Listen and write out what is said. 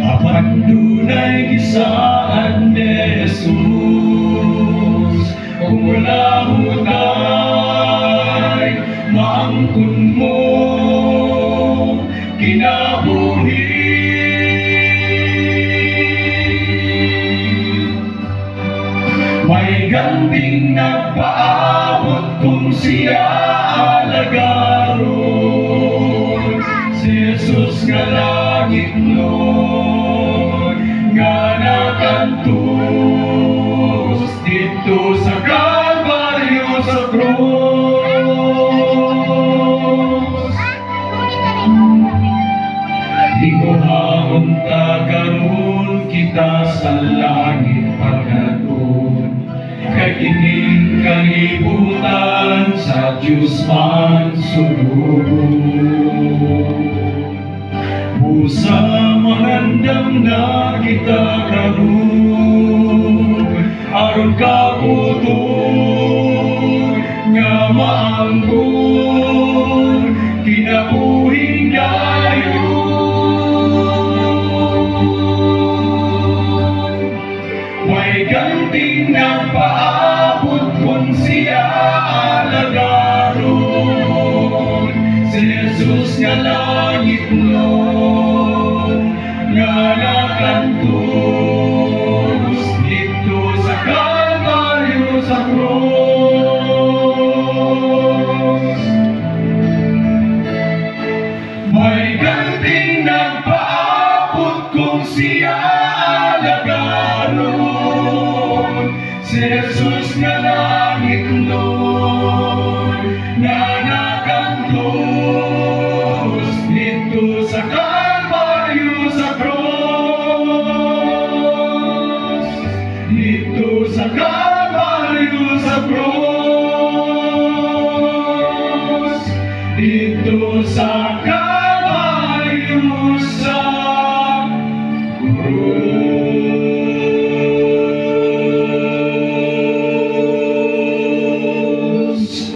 Apan dunay gisaan ni Jesus, kung wala hunay maangkon mo kinabuhi. May ganding nagpaabot kung siya alagaron, si Jesus nga langit nun, nga nakantus dito sa Kalbaryo sa krus. Iguhaon ta karon kita sa langit pagkatun, kay kining kalibutan sa Diyos man sulubon. Busa mangandam na kita karon, aron kabuton nga maangkon kinabuhing dayon. May ganting nagpaabot kung siya alagaron, si Jesus nga langit nun, nga nakantus dito sa Kalbaryo sa krus. May ganting nagpaabot kung siya alagaron, si Jesus nga langit nun,